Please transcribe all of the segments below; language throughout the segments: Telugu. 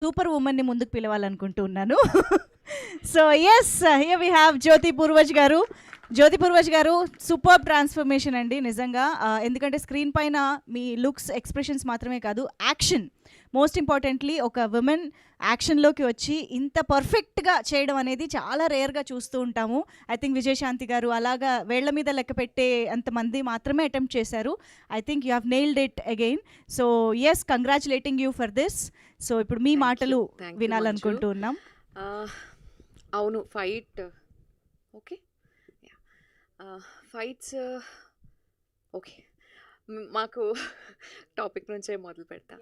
సూపర్ వుమన్ని ముందుకు పిలవాలనుకుంటూ ఉన్నాను. So yes, here we have Jyothi Purvaj garu. Jyothi Purvaj గారు సూపర్బ్ ట్రాన్స్ఫర్మేషన్ అండి నిజంగా. ఎందుకంటే స్క్రీన్ పైన మీ లుక్స్, ఎక్స్‌ప్రెషన్స్ మాత్రమే కాదు, యాక్షన్ మోస్ట్ ఇంపార్టెంట్‌లీ ఒక విమెన్ యాక్షన్‌లోకి వచ్చి ఇంత పర్ఫెక్ట్‌గా చేయడం అనేది చాలా రేర్‌గా చూస్తూ ఉంటాము. ఐ థింక్ విజయశాంతి గారు అలాగా వేళ్ల మీద లెక్క పెట్టే అంతమంది మాత్రమే అటెంప్ట్ చేశారు. I think you have nailed it again. So yes, congratulating you for this. So ఇప్పుడు మీ మాటలు వినాలనుకుంటూ ఉన్నాం. అవును, ఫైట్ ఓకే, ఫైట్స్ ఓకే. మాకు టాపిక్ నుంచే మొదలు పెడతా.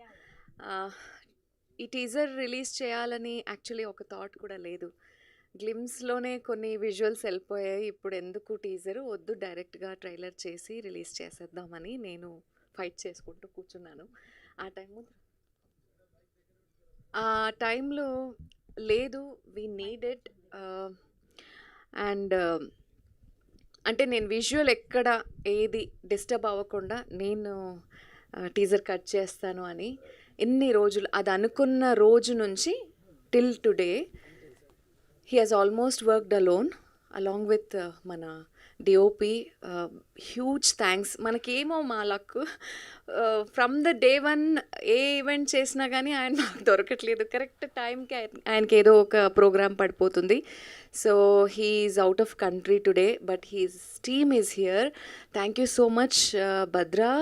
ఈ టీజర్ రిలీజ్ చేయాలని యాక్చువల్లీ ఒక థాట్ కూడా లేదు. గ్లిమ్స్లోనే కొన్ని విజువల్స్ వెళ్ళిపోయాయి. ఇప్పుడు ఎందుకు టీజరు, వద్దు డైరెక్ట్గా ట్రైలర్ చేసి రిలీజ్ చేసేద్దామని నేను ఫైట్ చేసుకుంటూ కూర్చున్నాను. ఆ టైంలో లేదు, వీ నీడ్ ఇట్. అండ్ అంటే నేను విజువల్ ఎక్కడ ఏది డిస్టర్బ్ అవ్వకుండా నేను టీజర్ కట్ చేస్తాను అని ఎన్ని రోజులు, అది అనుకున్న రోజు నుంచి till today he has almost worked alone along with మన డిఓపి. Huge thanks. మనకేమో మా luck, from the day one A event చేసినా కానీ ఆయన మాకు దొరకట్లేదు. కరెక్ట్ టైంకి ఆయనకి ఏదో ఒక ప్రోగ్రామ్ పడిపోతుంది. So he's out of country today, but his team is here. Thank you so much Bhadra,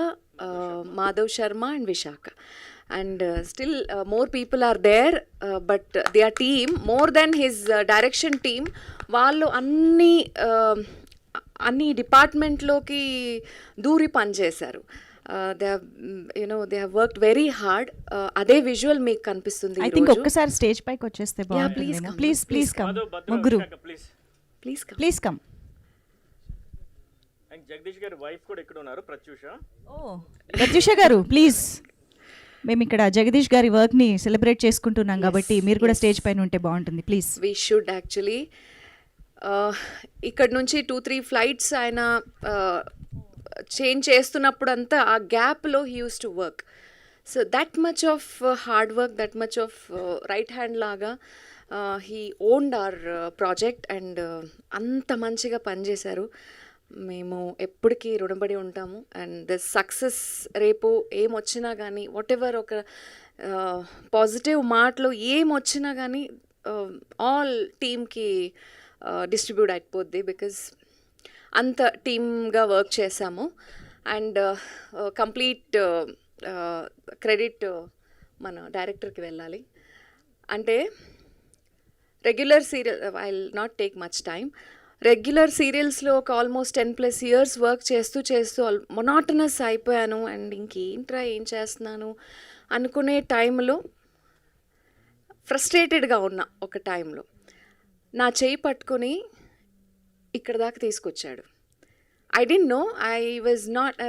Madhav Sharma and Visakha. And still more people are there, but their team more than his direction team, వాళ్ళు అన్ని డిపార్ట్మెంట్లోకి దూరి పనిచేశారు. They have worked very hard. అదే విజువల్ మీకు కనిపిస్తుంది. ఐ థింక్ ఒక్కసారి స్టేజ్ పైకి వచ్చేస్తే బాగుంటుంది. ప్లీజ్ ప్లీజ్ కమ్ ముగ్గురు, ప్లీజ్ కమ్. జగదీష్ గారి వైఫ్ కూడా ఇక్కడ ఉన్నారు, ప్రత్యూష. ఓ ప్రత్యూష గారు ప్లీజ్. మేము ఇక్కడ జగదీష్ గారి వర్క్ని సెలబ్రేట్ చేసుకుంటున్నాం కాబట్టి మీరు కూడా స్టేజ్ పైన ఉంటే బాగుంటుంది ప్లీజ్. We should actually. ఇక్కడ నుంచి 2-3 ఫ్లైట్స్ ఆయన చేంజ్ చేస్తున్నప్పుడు అంతా ఆ గ్యాప్లో he uses to work. So that much of hard work, that much of right hand లాగా he owned our project and అంత మంచిగా పనిచేశారు. మేము ఎప్పటికీ రుణపడి ఉంటాము. అండ్ ద సక్సెస్ రేపు ఏమొచ్చినా కానీ, వాట్ ఎవర్ ఒక పాజిటివ్ మాటలు ఏమొచ్చినా కానీ ఆల్ టీమ్కి డిస్ట్రిబ్యూట్ అయిపోద్ది. బికాజ్ అంత టీమ్గా వర్క్ చేశాము. అండ్ కంప్లీట్ క్రెడిట్ మన డైరెక్టర్కి వెళ్ళాలి. అంటే regular serial, I will not take much time. Regular సీరియల్స్లో ఒక ఆల్మోస్ట్ 10+ years వర్క్ చేస్తూ మొనాటనస్ అయిపోయాను. అండ్ ఇంకేంట్రా ఏం చేస్తున్నాను అనుకునే టైంలో, ఫ్రస్ట్రేటెడ్గా ఉన్న ఒక టైంలో నా చేయి పట్టుకొని ఇక్కడ దాకా తీసుకొచ్చాడు. I don't know, I was not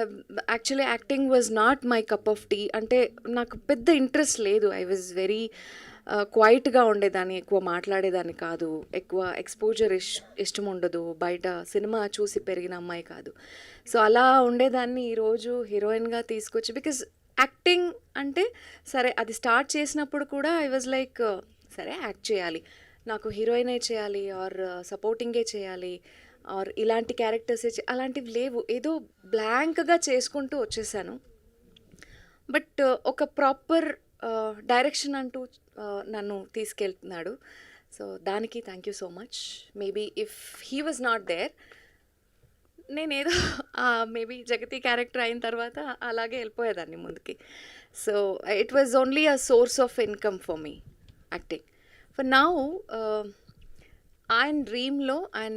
actually acting was not my cup of tea. అంటే నాకు పెద్ద ఇంట్రెస్ట్ లేదు. ఐ వాజ్ వెరీ క్వైట్గా ఉండేదాన్ని, ఎక్కువ మాట్లాడేదాన్ని కాదు, ఎక్కువ ఎక్స్పోజర్ ఇష్టం ఉండదు, బయట సినిమా చూసి పెరిగిన అమ్మాయి కాదు. సో అలా ఉండేదాన్ని ఈరోజు హీరోయిన్గా తీసుకొచ్చి, బికాజ్ యాక్టింగ్ అంటే సరే అది స్టార్ట్ చేసినప్పుడు కూడా ఐ వాజ్ లైక్ సరే యాక్ట్ చేయాలి, నాకు హీరోయినే చేయాలి ఆర్ సపోర్టింగే చేయాలి ఆర్ ఇలాంటి క్యారెక్టర్సే అలాంటివి లేవు. ఏదో బ్లాంక్గా చేసుకుంటూ వచ్చేసాను. బట్ ఒక ప్రాపర్ డైరెక్షన్ అంటూ నన్ను తీసుకెళ్తున్నాడు. సో దానికి thank you so much. Maybe if he was not there, నేనేదో మేబీ జగతి క్యారెక్టర్ అయిన తర్వాత అలాగే వెళ్ళిపోయేదాన్ని ముందుకి. So it was only a source of income for me acting. For now ఆయన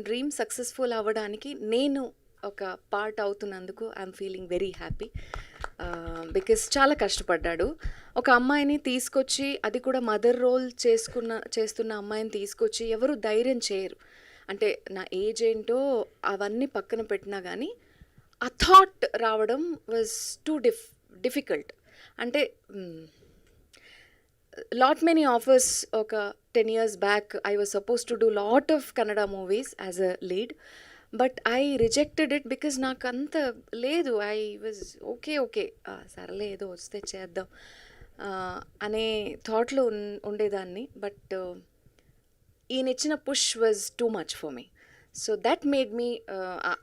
డ్రీమ్ సక్సెస్ఫుల్ అవ్వడానికి నేను ఒక పార్ట్ అవుతున్నందుకు I'm feeling very happy. Because చాలా కష్టపడ్డాడు. ఒక అమ్మాయిని తీసుకొచ్చి, అది కూడా మదర్ రోల్ చేస్తున్న అమ్మాయిని తీసుకొచ్చి ఎవరు ధైర్యం చేయరు. అంటే నా ఏజ్ ఏంటో అవన్నీ పక్కన పెట్టినా కానీ ఆ థాట్ రావడం వాజ్ టూ డిఫికల్ట్. అంటే లాట్ మెనీ ఆఫర్స్. ఒక 10 years back I was suppose to do lot of Kannada movies as a lead, but I rejected it because నాకు అంత లేదు. ఐ వాజ్ ఓకే సరేలే ఏదో వస్తే చేద్దాం అనే థాట్లో ఉండేదాన్ని. బట్ ఈయన ఇచ్చిన push was too much for me. So that made me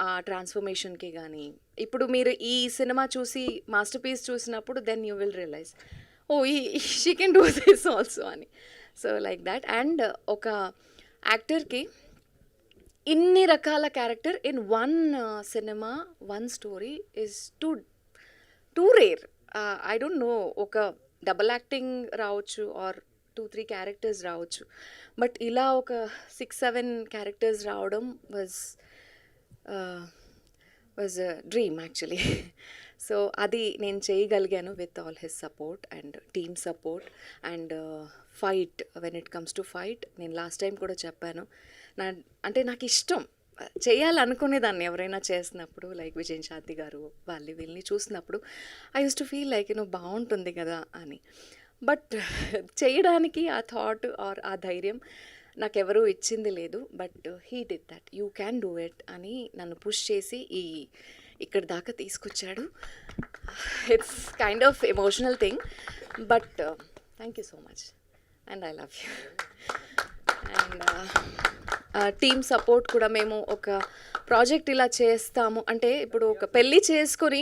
ఆ ట్రాన్స్ఫర్మేషన్కి కానీ, ఇప్పుడు మీరు ఈ సినిమా చూసి మాస్టర్ పీస్ చూసినప్పుడు then you will realise oh she can do this also అని. So like that. అండ్ ఒక యాక్టర్కి ఇన్ని రకాల character in one cinema, one story is too rare. I don't know, ఒక డబల్ యాక్టింగ్ రావచ్చు ఆర్ 2-3 క్యారెక్టర్స్ రావచ్చు, బట్ ఇలా ఒక 6-7 క్యారెక్టర్స్ రావడం వాజ్ డ్రీమ్ యాక్చువల్లీ. సో అది నేను చేయగలిగాను with all his support and team support and fight. When it comes to fight, నేను లాస్ట్ టైం కూడా చెప్పాను, అంటే నాకు ఇష్టం చేయాలనుకునేదాన్ని ఎవరైనా చేసినప్పుడు, లైక్ విజయన్ శాంతి గారు వీళ్ళని చూసినప్పుడు I use to feel like బాగుంటుంది కదా అని. బట్ చేయడానికి ఆ థాట్ ఆర్ ఆ ధైర్యం నాకెవరూ ఇచ్చింది లేదు. But he did that, you can do it అని నన్ను పుష్ చేసి ఇక్కడ దాకా తీసుకొచ్చాడు. It's kind of emotional thing, but thank you so much and I love you. And team support కూడా, మేము ఒక ప్రాజెక్ట్ ఇలా చేస్తాము అంటే, ఇప్పుడు ఒక పెళ్ళి చేసుకొని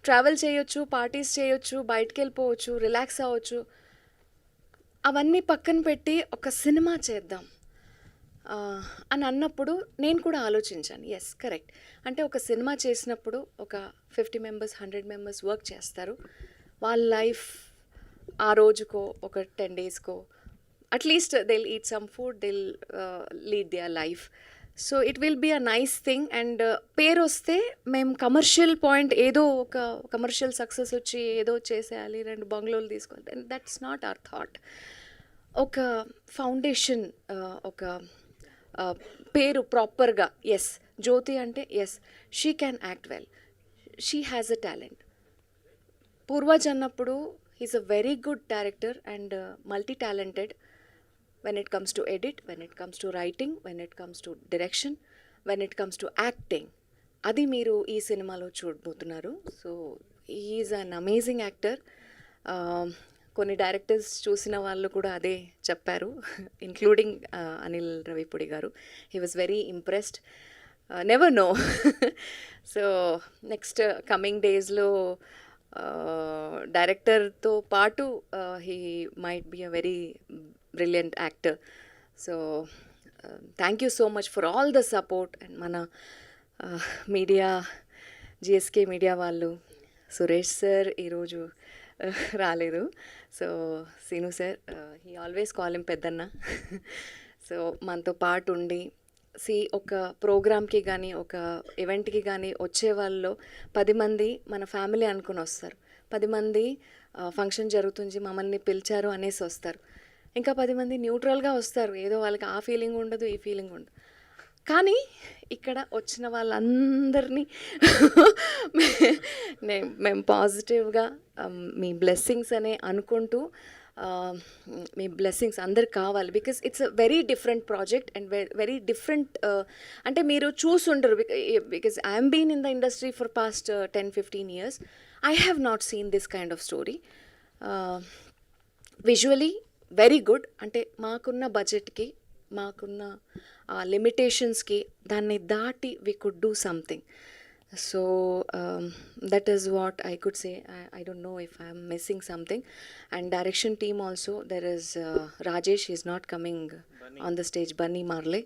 ట్రావెల్ చేయొచ్చు, పార్టీస్ చేయొచ్చు, బయటికి వెళ్ళిపోవచ్చు, రిలాక్స్ అవ్వచ్చు, అవన్నీ పక్కన పెట్టి ఒక సినిమా చేద్దాం అని అన్నప్పుడు నేను కూడా ఆలోచించాను. Yes, correct. అంటే ఒక సినిమా చేసినప్పుడు ఒక 50 మెంబర్స్ 100 మెంబర్స్ వర్క్ చేస్తారు. వాళ్ళ లైఫ్ ఆ రోజుకో ఒక 10 డేస్కో at least they'll eat some food, they'll lead their life. So it will be a nice thing. And పేరు వస్తే మేము కమర్షియల్ పాయింట్, ఏదో ఒక కమర్షియల్ సక్సెస్ వచ్చి ఏదో చేసేయాలి, 2 బంగ్లోలు తీసుకోవాలి, దట్స్ నాట్ అవర్ థాట్. ఒక ఫౌండేషన్, ఒక పేరు ప్రాపర్గా, ఎస్ జ్యోతి అంటే yes she can act well, she has a talent. Purvaj అన్నప్పుడు he's a very good director and multi talented when it comes to edit, when it comes to writing, when it comes to direction, when it comes to acting. అది మీరు ఈ సినిమాలో చూడబోతున్నారు. So is an amazing actor. కొన్ని డైరెక్టర్స్ చూసిన వాళ్ళు కూడా అదే చెప్పారు, including Anil Ravipudi garu. He was very impressed. Never know. So next coming డేస్లో డైరెక్టర్తో పాటు he might be a very brilliant actor. So thank you so much for all the support. And mana media, GSK media vallu, Suresh sir ee roju raaledu. So Sinu sir, he always call him peddanna. So manto part undi ఒక ప్రోగ్రామ్కి కానీ ఒక ఈవెంట్కి కానీ వచ్చే వాళ్ళలో 10 మంది మన ఫ్యామిలీ అనుకుని వస్తారు, 10 మంది ఫంక్షన్ జరుగుతుంది మమ్మల్ని పిలిచారు అనేసి వస్తారు, ఇంకా 10 మంది న్యూట్రల్గా వస్తారు, ఏదో వాళ్ళకి ఆ ఫీలింగ్ ఉండదు, ఈ ఫీలింగ్ ఉండదు. కానీ ఇక్కడ వచ్చిన వాళ్ళందరినీ మేము పాజిటివ్గా మీ బ్లెస్సింగ్స్ అనే అనుకుంటూ, మీ బ్లెస్సింగ్స్ అందరికి కావాలి. Because it's a very different project and very different. అంటే మీరు చూసుండరు, because I'm been in the industry for past 10-15 years. I have not seen this kind of story. Visually very good. అంటే మాకున్న బడ్జెట్కి, మాకున్న లిమిటేషన్స్కి దాన్ని దాటి we could do something. So that is what I could say. I don't know if I am missing something. And direction team also, there is Rajesh, he is not coming on the stage, Bunny Marley.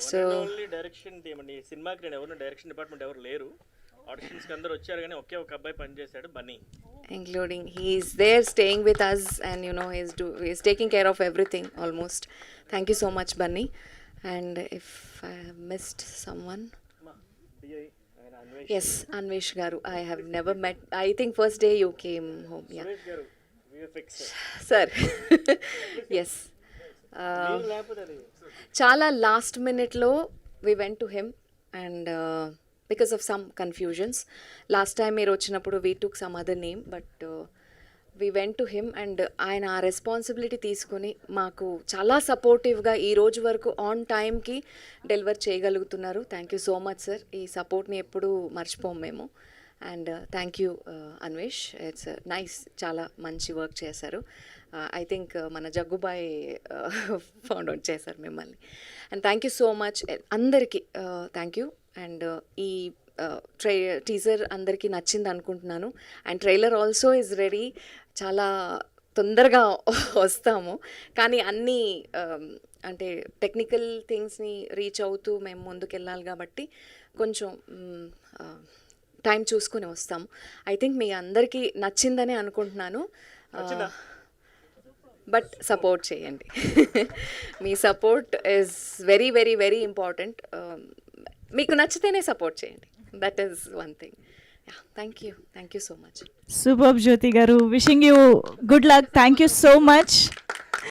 So only direction team అండి. సినిమాకి నేను ఎవరు డైరెక్షన్ డిపార్ట్మెంట్ ఎవరు లేరు. ఆడిషన్స్కి అందరూ వచ్చారు కానీ ఒకే ఒక అబ్బాయి పనిచేశాడు, Bunny. Including he is there staying with us and he is taking care of everything almost. Thank you so much, Bunny. And if I have missed someone, yes, Anvesh garu, I have never met. I think first day you came home. Yeah, Suresh గారు VFX sir. Yes. Chala last minute lo we went to him and because of some confusions. Last time మీరు వచ్చినప్పుడు we took some other name, but we went to him and ఆయన ఆ రెస్పాన్సిబిలిటీ తీసుకొని మాకు చాలా సపోర్టివ్గా ఈ రోజు వరకు ఆన్ టైంకి డెలివర్ చేయగలుగుతున్నారు. Thank you so much sir. ఈ సపోర్ట్ని ఎప్పుడూ మర్చిపోము మేము. And thank you Anvesh, it's nice, చాలా మంచి వర్క్ చేశారు. ఐ థింక్ మన జగ్గుబాయ్ ఫౌండ్ అవుట్ చేశారు మిమ్మల్ని. And thank you so much అందరికీ, థ్యాంక్ యూ. అండ్ ఈ టీజర్ అందరికీ నచ్చింది అనుకుంటున్నాను. And trailer also is ready. చాలా తొందరగా వస్తాము, కానీ అన్నీ అంటే టెక్నికల్ థింగ్స్ని రీచ్ అవుతూ మేము ముందుకెళ్ళాలి కాబట్టి కొంచెం టైం చూసుకొని వస్తాము. ఐ థింక్ మీ అందరికీ నచ్చిందనే అనుకుంటున్నాను. బట్ సపోర్ట్ చేయండి. మీ support is very very very important. మీకు నచ్చితేనే సపోర్ట్ చేయండి. That is one thing. Thank you so much. Super Jyothi garu, wishing you good luck. Thank you so much.